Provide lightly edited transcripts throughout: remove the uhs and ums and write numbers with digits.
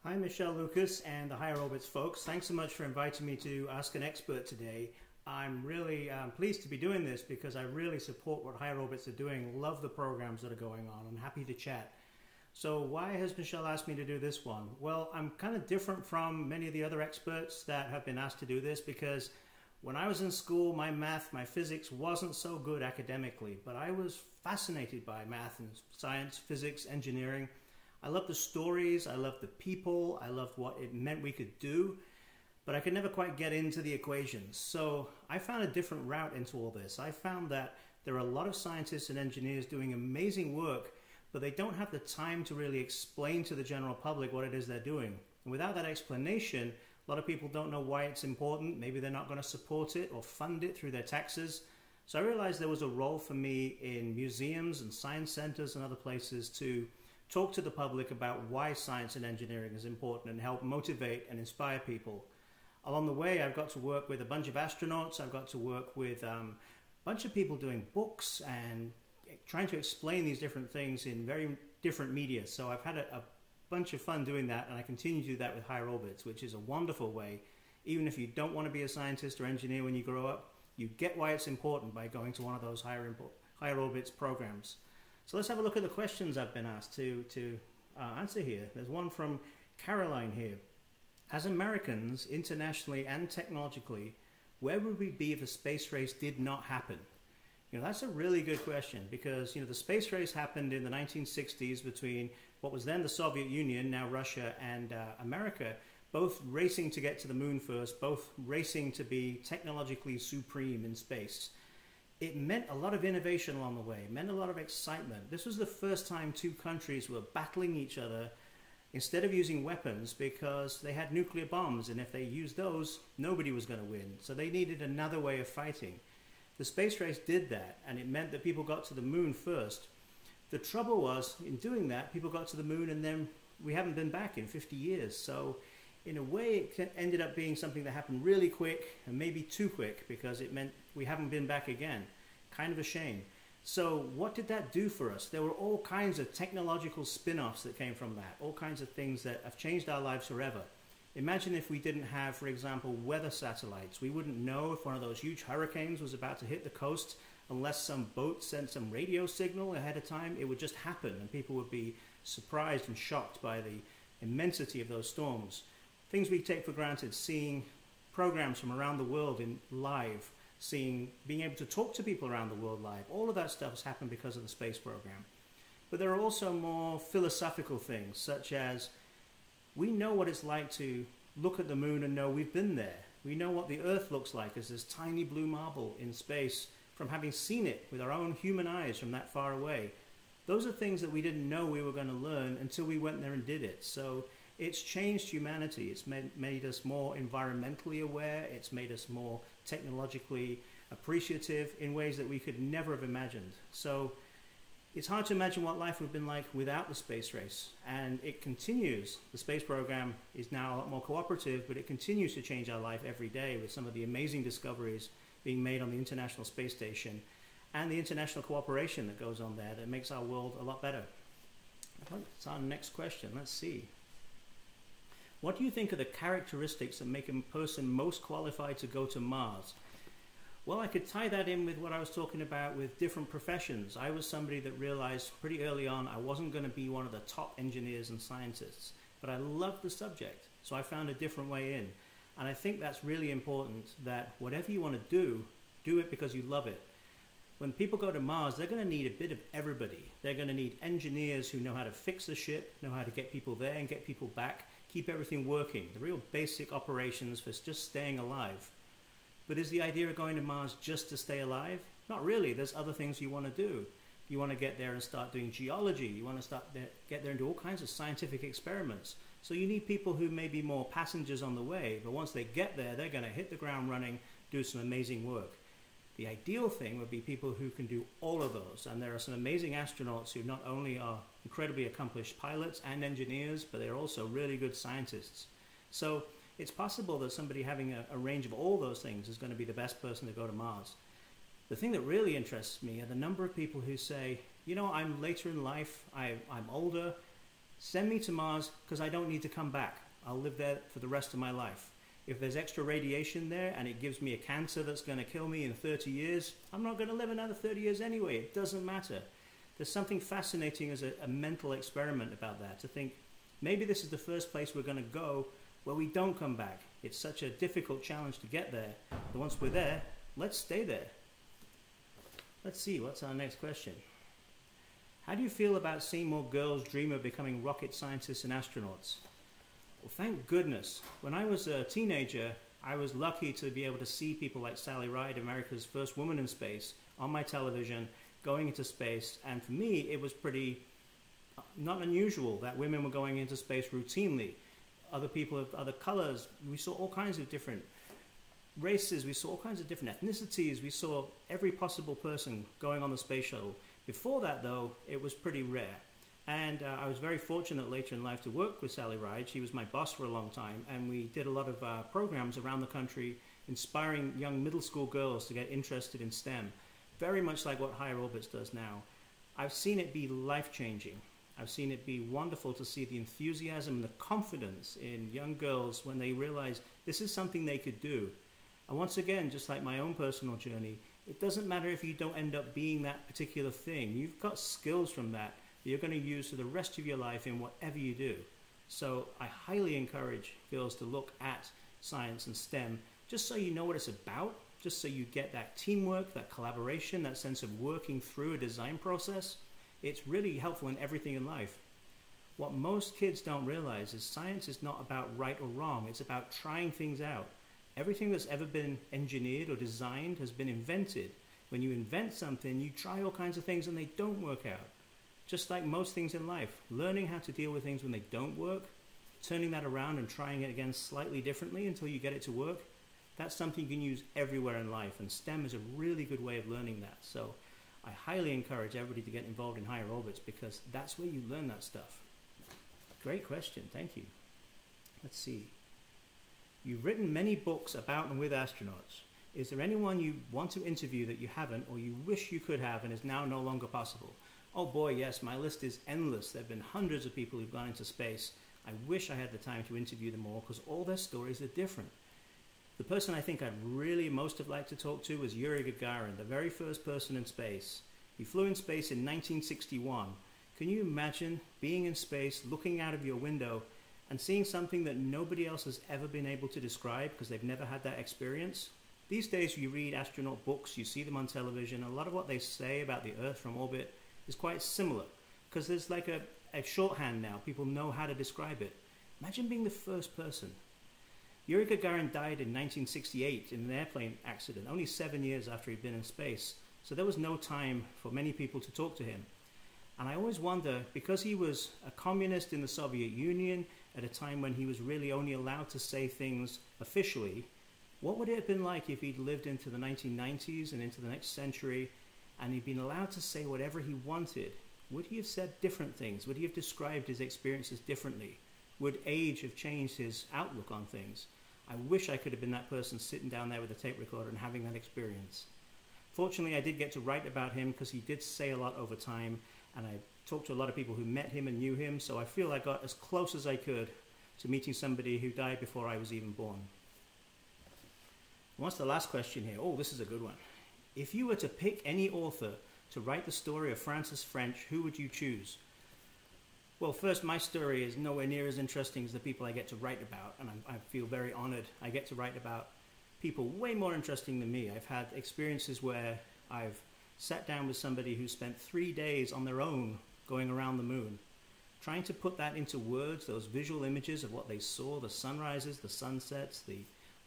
Hi, Michelle Lucas and the Higher Orbits folks. Thanks so much for inviting me to Ask an Expert today. I'm really pleased to be doing this because I really support what Higher Orbits are doing, love the programs that are going on. I'm happy to chat. So why has Michelle asked me to do this one? Well, I'm kind of different from many of the other experts that have been asked to do this because when I was in school, my math, my physics wasn't so good academically, but I was fascinated by math and science, physics, engineering. I loved the stories, I loved the people, I loved what it meant we could do, but I could never quite get into the equations. So I found a different route into all this. I found that there are a lot of scientists and engineers doing amazing work, but they don't have the time to really explain to the general public what it is they're doing. And without that explanation, a lot of people don't know why it's important. Maybe they're not going to support it or fund it through their taxes. So I realized there was a role for me in museums and science centers and other places to talk to the public about why science and engineering is important and help motivate and inspire people. Along the way, I've got to work with a bunch of astronauts. I've got to work with a bunch of people doing books and trying to explain these different things in very different media. So I've had a bunch of fun doing that, and I continue to do that with Higher Orbits, which is a wonderful way. Even if you don't want to be a scientist or engineer when you grow up, you get why it's important by going to one of those Higher Orbits programs. So let's have a look at the questions I've been asked to answer here. There's one from Caroline here. As Americans, internationally and technologically, where would we be if the space race did not happen? That's a really good question because, the space race happened in the 1960s between what was then the Soviet Union, now Russia, and America, both racing to get to the moon first, both racing to be technologically supreme in space. It meant a lot of innovation along the way. It meant a lot of excitement. This was the first time two countries were battling each other instead of using weapons because they had nuclear bombs, and if they used those, nobody was going to win. So they needed another way of fighting. The space race did that, and it meant that people got to the moon first. The trouble was, in doing that, people got to the moon and then we haven't been back in 50 years. So in a way, it ended up being something that happened really quick and maybe too quick because it meant we haven't been back again. Kind of a shame. So what did that do for us? There were all kinds of technological spin-offs that came from that, all kinds of things that have changed our lives forever. Imagine if we didn't have, for example, weather satellites. We wouldn't know if one of those huge hurricanes was about to hit the coast unless some boat sent some radio signal ahead of time. It would just happen and people would be surprised and shocked by the immensity of those storms. Things we take for granted, seeing programs from around the world in live, being able to talk to people around the world live, all of that stuff has happened because of the space program. But there are also more philosophical things, such as we know what it's like to look at the moon and know we've been there. We know what the Earth looks like as this tiny blue marble in space from having seen it with our own human eyes from that far away. Those are things that we didn't know we were going to learn until we went there and did it. So it's changed humanity. It's made us more environmentally aware. It's made us more technologically appreciative in ways that we could never have imagined. So it's hard to imagine what life would have been like without the space race. And it continues. The space program is now a lot more cooperative, but it continues to change our life every day with some of the amazing discoveries being made on the International Space Station and the international cooperation that goes on there that makes our world a lot better. That's our next question. Let's see. What do you think are the characteristics that make a person most qualified to go to Mars? Well, I could tie that in with what I was talking about with different professions. I was somebody that realized pretty early on I wasn't going to be one of the top engineers and scientists, but I loved the subject, so I found a different way in. And I think that's really important, that whatever you want to do it because you love it. When people go to Mars, they're going to need a bit of everybody. They're going to need engineers who know how to fix the ship, know how to get people there and get people back, keep everything working, the real basic operations for just staying alive. But is the idea of going to Mars just to stay alive? Not really. There's other things you want to do. You want to get there and start doing geology. You want to get there and do all kinds of scientific experiments. So you need people who may be more passengers on the way, but once they get there, they're going to hit the ground running, do some amazing work. The ideal thing would be people who can do all of those. And there are some amazing astronauts who not only are incredibly accomplished pilots and engineers, but they're also really good scientists. So it's possible that somebody having a range of all those things is going to be the best person to go to Mars. The thing that really interests me are the number of people who say, I'm later in life, I'm older, Send me to Mars because I don't need to come back. I'll live there for the rest of my life. If there's extra radiation there and it gives me a cancer that's going to kill me in 30 years, I'm not going to live another 30 years anyway. It doesn't matter. There's something fascinating as a mental experiment about that, to think maybe this is the first place we're going to go where we don't come back. It's such a difficult challenge to get there. But once we're there, let's stay there. Let's see, what's our next question? How do you feel about seeing more girls dream of becoming rocket scientists and astronauts? Well, thank goodness. When I was a teenager, I was lucky to be able to see people like Sally Ride, America's first woman in space, on my television, going into space. And for me, it was pretty not unusual that women were going into space routinely. Other people of other colors, we saw all kinds of different races, we saw all kinds of different ethnicities, we saw every possible person going on the space shuttle. Before that, though, it was pretty rare. And I was very fortunate later in life to work with Sally Ride. She was my boss for a long time, and we did a lot of programs around the country inspiring young middle school girls to get interested in STEM, very much like what Higher Orbits does now. I've seen it be life-changing. I've seen it be wonderful to see the enthusiasm and the confidence in young girls when they realize this is something they could do. And once again, just like my own personal journey, it doesn't matter if you don't end up being that particular thing. You've got skills from that you're going to use for the rest of your life in whatever you do. So I highly encourage girls to look at science and STEM just so you know what it's about, just so you get that teamwork, that collaboration, that sense of working through a design process. It's really helpful in everything in life. What most kids don't realize is science is not about right or wrong. It's about trying things out. Everything that's ever been engineered or designed has been invented. When you invent something, you try all kinds of things and they don't work out. Just like most things in life, learning how to deal with things when they don't work, turning that around and trying it again slightly differently until you get it to work, that's something you can use everywhere in life, and STEM is a really good way of learning that. So I highly encourage everybody to get involved in Higher Orbits because that's where you learn that stuff. Great question, thank you. Let's see. You've written many books about and with astronauts. Is there anyone you want to interview that you haven't or you wish you could have and is now no longer possible? Oh boy, yes, my list is endless. There have been hundreds of people who've gone into space. I wish I had the time to interview them all because all their stories are different. The person I think I'd really most have liked to talk to was Yuri Gagarin, the very first person in space. He flew in space in 1961. Can you imagine being in space, looking out of your window, and seeing something that nobody else has ever been able to describe because they've never had that experience? These days you read astronaut books, you see them on television, a lot of what they say about the Earth from orbit is quite similar because there's like a shorthand now. People know how to describe it. Imagine being the first person. Yuri Gagarin died in 1968 in an airplane accident, only 7 years after he'd been in space. So there was no time for many people to talk to him. And I always wonder, because he was a communist in the Soviet Union at a time when he was really only allowed to say things officially, what would it have been like if he'd lived into the 1990s and into the next century and he'd been allowed to say whatever he wanted? Would he have said different things? Would he have described his experiences differently? Would age have changed his outlook on things? I wish I could have been that person sitting down there with a tape recorder and having that experience. Fortunately, I did get to write about him because he did say a lot over time, and I talked to a lot of people who met him and knew him, so I feel I got as close as I could to meeting somebody who died before I was even born. What's the last question here? Oh, this is a good one. If you were to pick any author to write the story of Francis French, who would you choose? Well, first, my story is nowhere near as interesting as the people I get to write about, and I feel very honored. I get to write about people way more interesting than me. I've had experiences where I've sat down with somebody who spent 3 days on their own going around the moon, trying to put that into words, those visual images of what they saw, the sunrises, the sunsets, the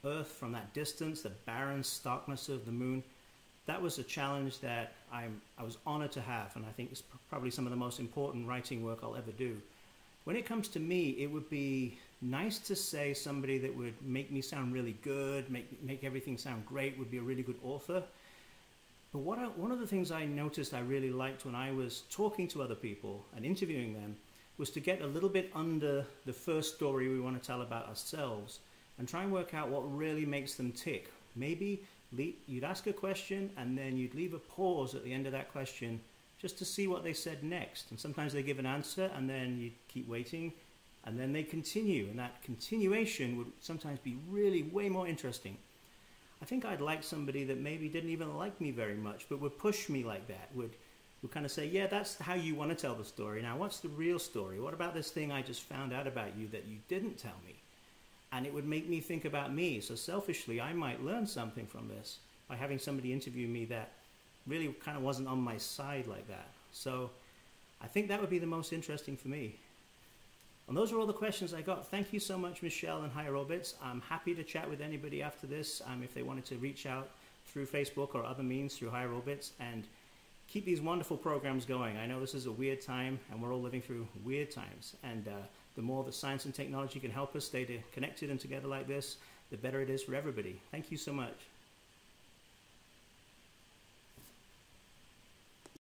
Earth from that distance, the barren starkness of the moon. That was a challenge that I was honored to have, and I think it's probably some of the most important writing work I'll ever do. When it comes to me, it would be nice to say somebody that would make me sound really good, make everything sound great, would be a really good author. But one of the things I noticed I really liked when I was talking to other people and interviewing them was to get a little bit under the first story we want to tell about ourselves and try and work out what really makes them tick. Maybe you'd ask a question and then you'd leave a pause at the end of that question just to see what they said next. And sometimes they give an answer and then you keep waiting and then they continue. And that continuation would sometimes be really way more interesting. I think I'd like somebody that maybe didn't even like me very much, but would push me like that, would kind of say, yeah, that's how you want to tell the story. Now, what's the real story? What about this thing I just found out about you that you didn't tell me? And it would make me think about me. So selfishly, I might learn something from this by having somebody interview me that really kind of wasn't on my side like that. So I think that would be the most interesting for me. And those are all the questions I got. Thank you so much, Michelle and Higher Orbits. I'm happy to chat with anybody after this if they wanted to reach out through Facebook or other means through Higher Orbits, and keep these wonderful programs going. I know this is a weird time and we're all living through weird times, and the more that science and technology can help us stay connected and together like this, the better it is for everybody. Thank you so much.